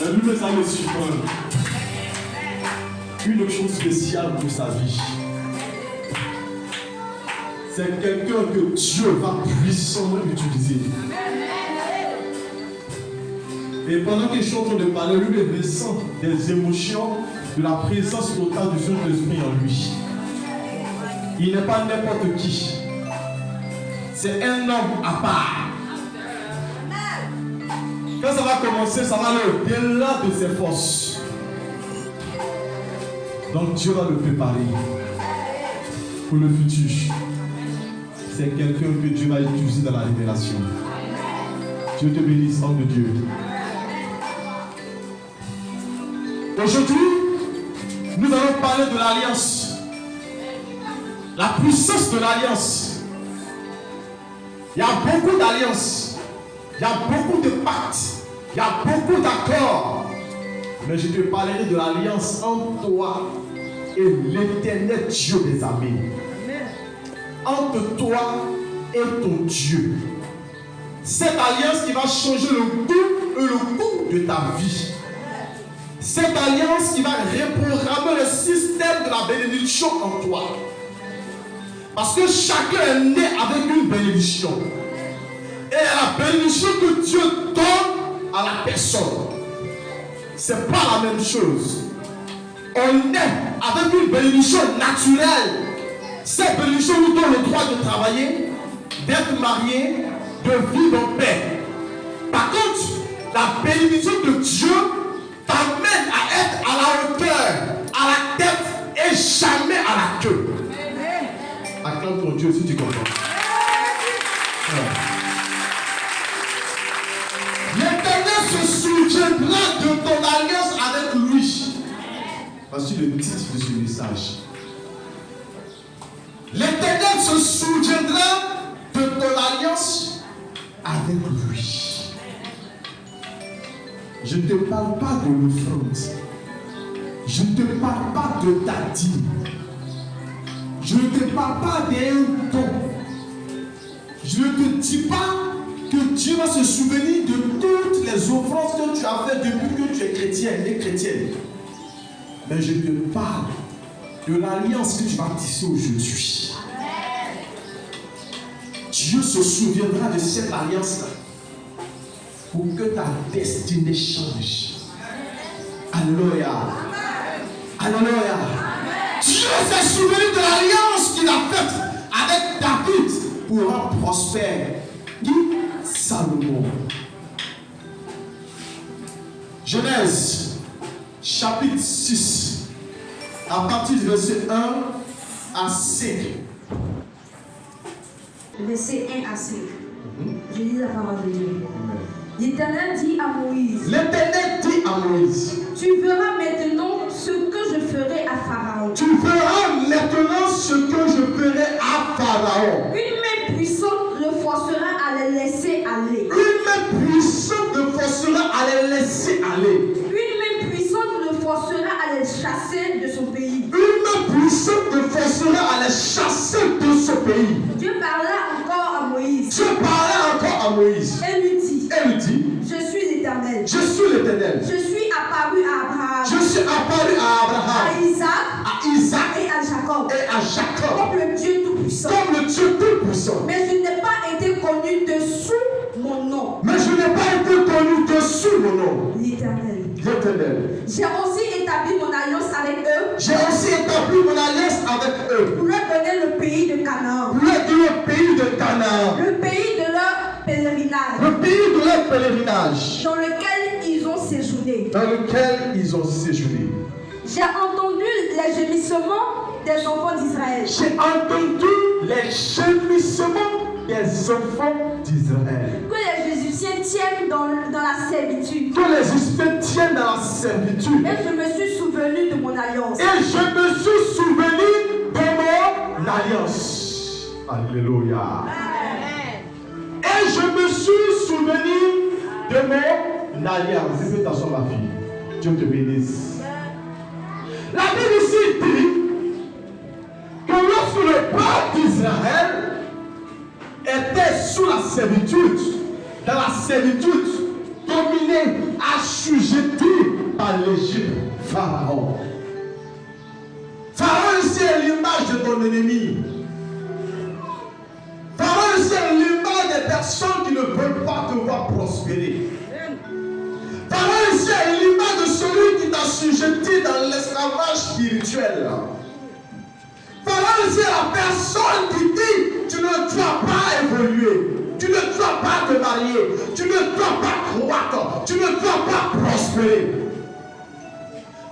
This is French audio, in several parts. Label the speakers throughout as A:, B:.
A: La Bible ça le suivant. Une chose spéciale pour sa vie. C'est quelqu'un que Dieu va puissamment utiliser. Et pendant que je suis en train de parler, lui ressent des émotions de la présence totale du Saint-Esprit en lui. Il n'est pas n'importe qui. C'est un homme à part. Quand ça va commencer, ça va aller au-delà de ses forces. Donc Dieu va le préparer pour le futur. C'est quelqu'un que Dieu va utiliser dans la révélation. Dieu te bénisse, homme de Dieu. Aujourd'hui, nous allons parler de l'alliance. La puissance de l'alliance. Il y a beaucoup d'alliances. Il y a beaucoup de pactes. Il y a beaucoup d'accords. Mais je te parlerai de l'alliance entre toi et l'éternel Dieu des armées. Entre toi et ton Dieu. Cette alliance qui va changer le goût et le goût de ta vie. Cette alliance qui va reprogrammer le système de la bénédiction en toi. Parce que chacun est né avec une bénédiction. Et la bénédiction que Dieu donne à la personne, c'est pas la même chose. On est avec une bénédiction naturelle. Cette bénédiction nous donne le droit de travailler, d'être marié, de vivre en paix. Par contre, la bénédiction de Dieu t'amène à être à la hauteur, à la tête et jamais à la queue. Acclame ton Dieu si tu comprends. L'Éternel se souviendra de ton alliance avec lui. Voici le titre de ce message. L'Éternel se souviendra de ton alliance avec lui. Je ne te parle pas de l'offrande. Je ne te parle pas de ta dîme. Je ne te parle pas d'un don. Je ne te dis pas que Dieu va se souvenir de toutes les offrandes que tu as faites depuis que tu es chrétien et chrétienne. Mais je te parle de l'alliance que tu vas tisser aujourd'hui. Dieu se souviendra de cette alliance-là pour que ta destinée change. Alléluia. Alléluia. Dieu s'est souvenu de l'alliance qu'il a faite avec David pour rendre prospère Salomon. Genèse chapitre 6 à partir du verset 1 à 5.
B: Verset 1 à 5. Je lis la parole de Dieu. L'Éternel dit à Moïse.
A: L'Éternel dit à Moïse.
B: Tu verras maintenant ce que je ferai à Pharaon.
A: Tu verras maintenant ce que je ferai à Pharaon.
B: Une main puissante le forcera à les laisser aller.
A: Une main puissante le forcera à les laisser aller.
B: Une main puissante le forcera à les chasser de son pays.
A: Une main puissante le forcera à les chasser de ce pays.
B: Dieu parla encore à Moïse.
A: Dieu parla encore à Moïse.
B: Et lui dit.
A: Je
B: suis l'Éternel.
A: Je suis l'Éternel.
B: Je suis apparu à Abraham.
A: Je suis apparu à Abraham.
B: À Isaac.
A: Et à Jacob.
B: Comme le Dieu Tout-Puissant. Mais je n'ai pas été connu dessous mon nom. L'Éternel. J'ai aussi établi mon alliance avec eux. Pour leur donner le pays de Canaan. Le pays de leur pèlerinage. Dans lequel ils ont séjourné. J'ai entendu les gémissements des enfants d'Israël. Que les Égyptiens tiennent dans la servitude. Et je me suis souvenu de mon alliance.
A: Alléluia.
B: Amen.
A: Et je me suis souvenu de mon alliance. Je peux t'asseoir, ma fille. Dieu te bénisse. La Bible ici dit que lorsque le peuple d'Israël était sous la servitude, dans la servitude, dans dominé, assujetti par l'Égypte, Pharaon. Pharaon ici est l'image de ton ennemi. Pharaon ici est l'image des personnes qui ne veulent pas te voir prospérer. Pharaon ici est l'image de celui qui t'a assujetti dans l'esclavage spirituel. Pharaon ici est la personne qui dit tu ne dois pas évoluer. Tu ne dois pas te marier, tu ne dois pas croître, tu ne dois pas prospérer.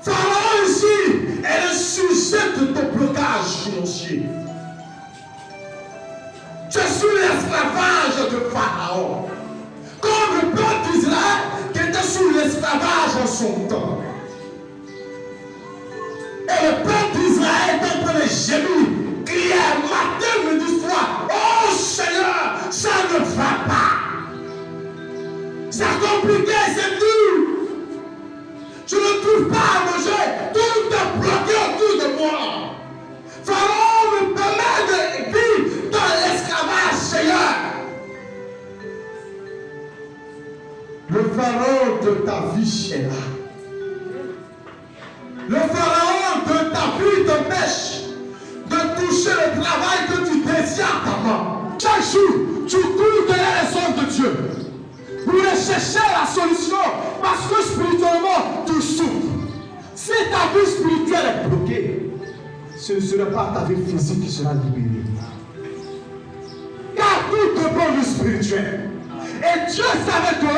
A: Pharaon ici est le sujet de ton blocage financier. Tu es sous l'esclavage de Pharaon. Comme le peuple d'Israël qui était sous l'esclavage en son temps. Et le peuple d'Israël est en train de gémir, crier matin, midi, soir. Oh Seigneur, ça ne va pas. C'est compliqué, c'est dur. Je ne trouve pas à manger. Tout est bloqué autour de moi. Pharaon me permet de vivre dans l'esclavage, Seigneur. Le pharaon de ta vie est là. Le pharaon de ta vie t'empêche de toucher le travail que tu désires d'abord. Chaque jour, tu cours derrière les hommes de Dieu pour aller chercher la solution parce que spirituellement, tu souffres. Si ta vie spirituelle est bloquée, ce ne sera pas ta vie physique qui sera libérée. Car tout dépend du spirituel. Et Dieu savait que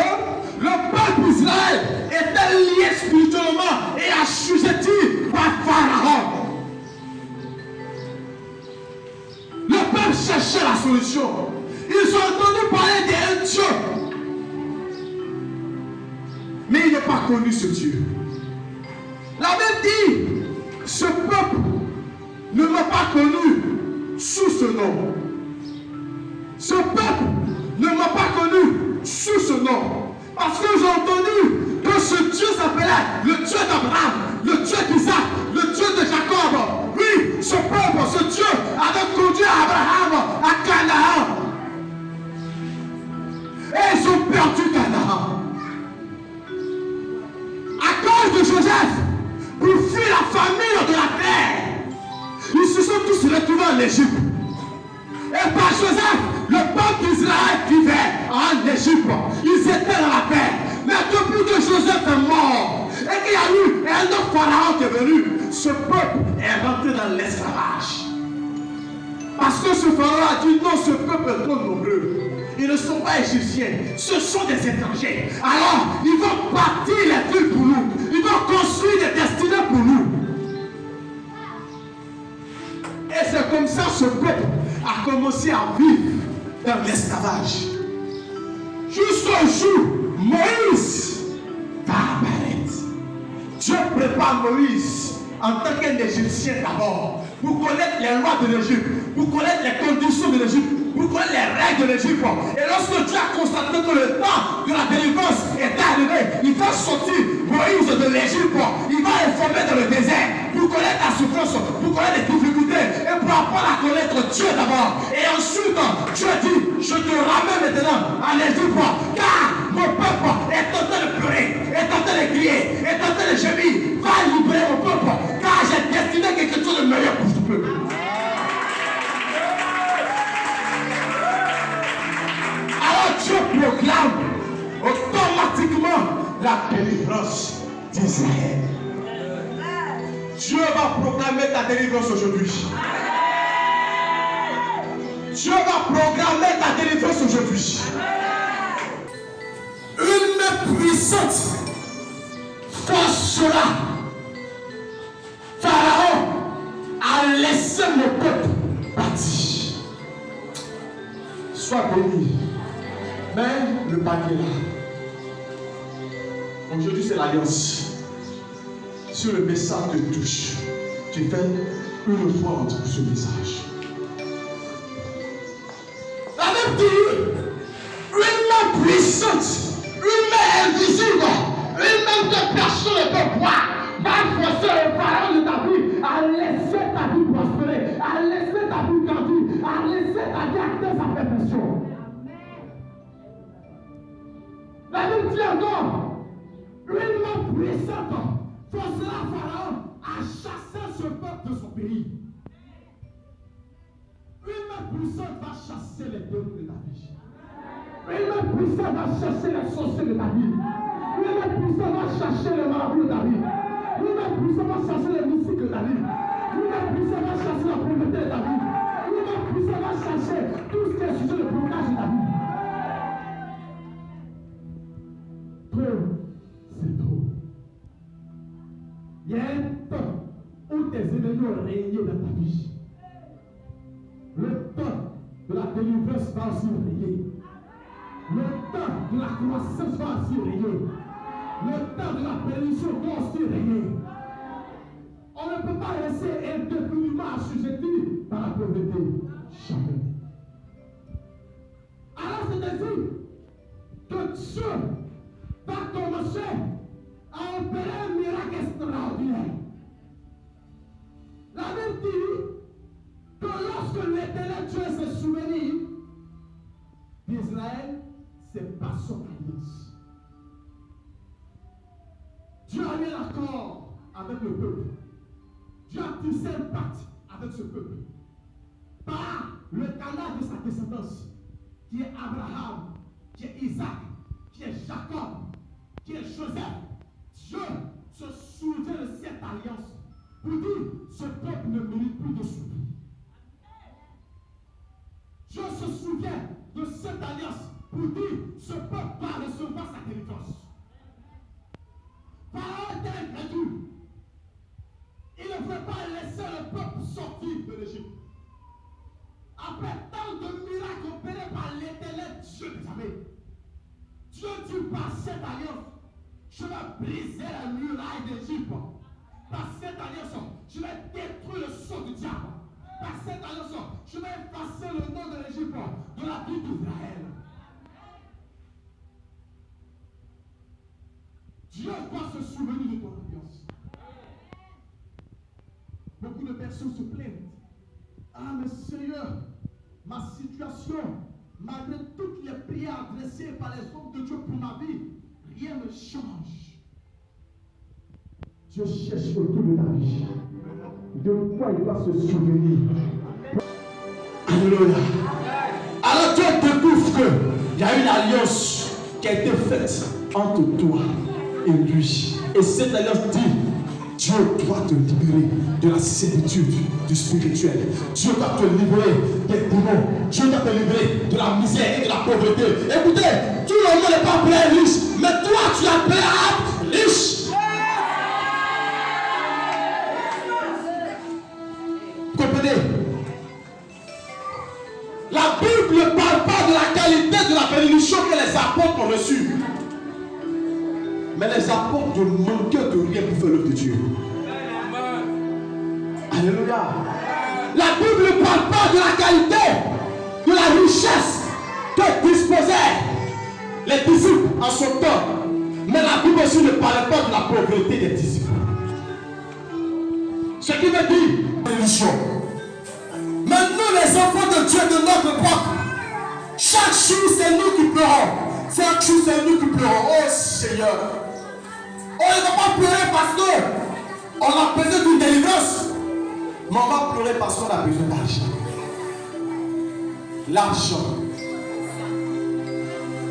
A: le peuple d'Israël était lié spirituellement et assujetti par Pharaon. Le peuple cherchait la solution. Ils ont entendu parler d'un Dieu. Mais ils n'ont pas connu ce Dieu. La Bible dit, ce peuple ne m'a pas connu sous ce nom. Ce peuple ne m'a pas connu sous ce nom. Parce que j'ai entendu que ce Dieu s'appelait le Dieu d'Abraham, le Dieu d'Isaac, le Dieu de Jacob. Oui, ce peuple, ce Dieu avait conduit Abraham à Canaan. Et ils ont perdu Canaan. À cause de Joseph, pour fuir la famine de la terre, ils se sont tous retrouvés en Égypte. Et par Joseph, le peuple d'Israël vivait en Égypte. Ils étaient dans la paix. Mais depuis que Joseph est mort, et qu'il y a eu un autre pharaon qui est venu, ce peuple est rentré dans l'esclavage. Parce que ce pharaon a dit non, ce peuple est trop nombreux. Ils ne sont pas égyptiens, ce sont des étrangers. Alors, ils vont bâtir les villes pour nous. Ils vont construire des destinées pour nous. Et c'est comme ça que ce peuple a commencé à vivre dans l'esclavage. Jusqu'au jour, Moïse va apparaître. Dieu prépare Moïse en tant qu'un Égyptien d'abord, pour connaître les lois de l'Égypte, pour connaître les conditions de l'Égypte, pour connaître les règles de l'Égypte. Et lorsque Dieu a constaté que le temps de la délivrance est arrivé, il va sortir Moïse de l'Égypte, il va informer dans le désert, pour connaître la souffrance, pour connaître les difficultés, et pour apprendre à connaître Dieu d'abord. Et ensuite, Dieu dit, je te ramène maintenant à l'Égypte, car mon peuple est en train de pleurer, est en train de crier, est en train de gémir. Va libérer mon peuple, car j'ai destiné quelque chose de meilleur pour ce peuple. Alors Dieu proclame automatiquement la délivrance d'Israël. Dieu va proclamer ta délivrance aujourd'hui. Dieu va proclamer ta délivrance aujourd'hui. Une main puissante forcera Pharaon à laisser mon peuple partir. Sois béni. Mais le paquet là. Aujourd'hui c'est l'alliance. Si le message te touche, tu fais une offrande pour ce message. La même dit, une main puissante, une main invisible, une main que personne ne peut voir, va forcer le pharaon de ta vie à laisser ta vie prospérer, à laisser ta vie grandir, à laisser ta vie atteindre sa perfection. La La Bible dit encore, une main puissante forcera Pharaon à chasser ce peuple de son pays. Une main puissante va chasser les démons de ta vie. Une main puissante va chasser les sorciers de ta vie. Une main puissante va chasser les marabouts de ta vie. Une main puissante va chasser les mystiques de ta vie. Une main puissante va chasser la pauvreté de ta vie. Une main puissante va chasser tout ce qui est sujet de blocage de ta vie. Trop, c'est trop. Il y a un temps où tes ennemis ont régné dans ta vie. Le temps de la délivrance va aussi régner. Le temps de la croissance va aussi régner. Le temps de la bénédiction va aussi régner. On ne peut pas rester indéfiniment assujetti par la pauvreté. Jamais. Alors c'est-à-dire que Dieu va commencer à opérer un miracle extraordinaire. La Bible dit que lorsque l'Éternel Dieu s'est souvenu d'Israël, c'est par son alliance. Dieu a mis l'accord avec le peuple. Dieu a tissé un pacte avec ce peuple. Par le canal de sa descendance, qui est Abraham, qui est Isaac, qui est Jacob, qui est Joseph. Dieu se souvient de cette alliance pour dire ce peuple ne mérite plus de souffrir. Dieu se souvient de cette alliance pour dire ce peuple va recevoir sa délivrance. Pharaon était incrédule. Il ne voulait pas laisser le peuple sortir de l'Égypte. Après tant de miracles opérés par l'Éternel Dieu des armées, Dieu dit par cette alliance, je vais briser la muraille d'Égypte. Par cette alliance, je vais détruire le sceau du diable. Par cette alliance, je vais effacer le nom de l'Égypte de la vie d'Israël. Dieu doit se souvenir de ton alliance. Beaucoup de personnes se plaignent. Ah, mais Seigneur, ma situation, malgré toutes les prières adressées par les hommes de Dieu pour ma vie, rien ne change. Dieu cherche autour de ta vie. De quoi il va se souvenir. Alléluia. Alors Dieu découvre qu'il y a une alliance qui a été faite entre toi et lui. Et cette alliance dit, Dieu doit te libérer de la servitude du spirituel. Dieu doit te libérer des démons. Dieu doit te libérer de la misère et de la pauvreté. Écoutez, tout le monde n'est pas appelé à être riche, mais toi tu es appelé à être riche. Vous comprenez? La Bible ne parle pas de la qualité de la bénédiction que les apôtres ont reçue. Mais les apôtres ne manquaient de rien pour faire l'œuvre de Dieu. Alléluia. La Bible ne parle pas de la qualité, de la richesse que disposaient les disciples en son temps. Mais la Bible aussi ne parle pas de la pauvreté des disciples. Ce qui veut dire, bénédiction. Maintenant, les enfants de Dieu de notre époque, chaque jour c'est nous qui pleurons. Chaque jour c'est nous qui pleurons. Oh Seigneur. On ne va pas pleurer parce qu'on a besoin d'une délivrance. Mais on va pleurer parce qu'on a besoin d'argent. L'argent.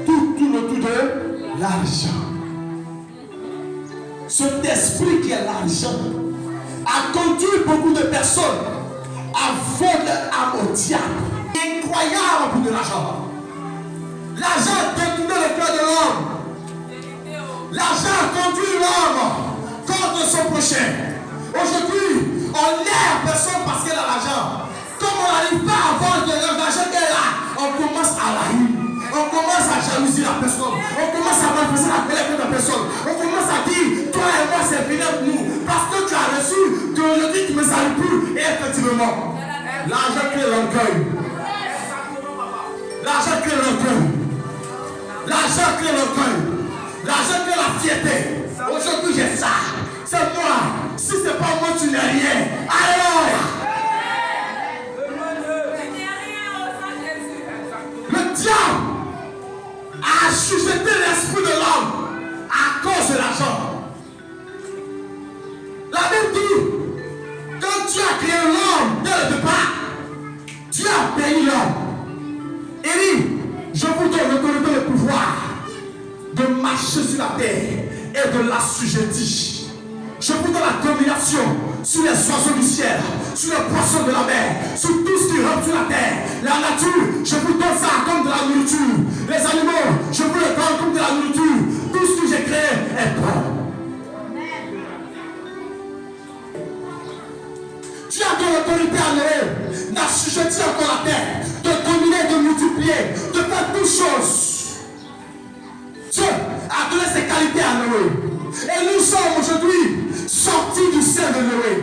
A: Tout autour de l'argent. Cet esprit qui est l'argent a conduit beaucoup de personnes à vendre leur âme au diable. Incroyable pour de l'argent. L'argent a détourné le cœur de l'homme. L'argent a conduit l'homme contre son prochain. Aujourd'hui, on l'aime personne parce qu'elle a l'argent. Comme on n'arrive pas à vendre l'argent qu'elle a, on commence à la haine. On commence à jalouser la personne. On commence à manifester la colère de la personne. On commence à dire, toi et moi c'est fini pour nous. Parce que tu as reçu, qu'aujourd'hui tu ne me salues plus. Et effectivement, l'argent crée l'orgueil. L'argent crée l'orgueil. L'argent crée l'orgueil. L'argent crée la fierté. Aujourd'hui j'ai ça. C'est moi. Si ce n'est pas moi, tu n'es rien. Alléluia. Le diable a assujetti l'esprit de l'homme de marcher sur la terre et de l'assujettir. Je vous donne la domination sur les oiseaux du ciel, sur les poissons de la mer, sur tout ce qui rampe sur la terre. La nature, je vous donne ça comme de la nourriture. Les animaux, je vous le donne comme de la nourriture. Tout ce que j'ai créé est bon. Tu as ton autorité à Noé d'assujettir encore la terre, de dominer, de multiplier, de faire toutes choses. Dieu a donné ses qualités à Noé. Et nous sommes aujourd'hui sortis du sein de Noé.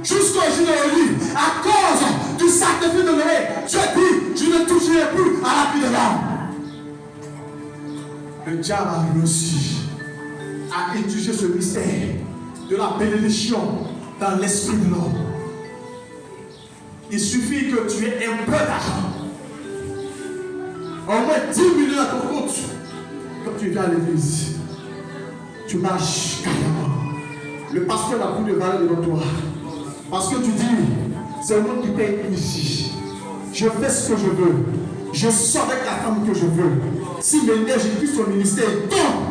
A: Jusqu'au jour de Noé, à cause du sacrifice de Noé, Dieu dit, je ne toucherai plus à la vie de l'homme. Le diable a réussi à étudier ce mystère de la bénédiction dans l'esprit de l'homme. Il suffit que tu aies un peu d'argent, au moins 10 millions à ton compte, quand tu viens à l'église. Tu marches carrément. Le pasteur n'a plus de valeur devant toi. Parce que tu dis, c'est moi qui paye ici. Je fais ce que je veux. Je sors avec la femme que je veux. Si maintenant j'ai pris son ministère, tombe.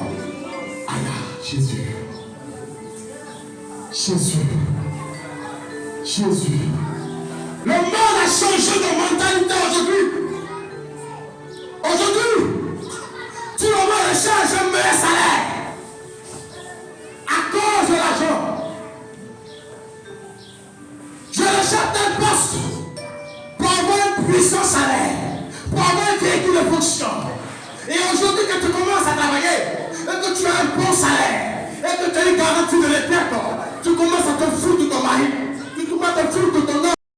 A: Aïe, Jésus. Jésus. Jésus. Le monde a changé de mentalité aujourd'hui. Aujourd'hui, tout le monde recherche un meilleur salaire. À cause de l'argent. Je recherche un poste pour avoir un puissant salaire, pour avoir un véhicule de fonction. Et aujourd'hui, quand tu commences à travailler, et que tu as un bon salaire, et que tu as une garantie de l'État,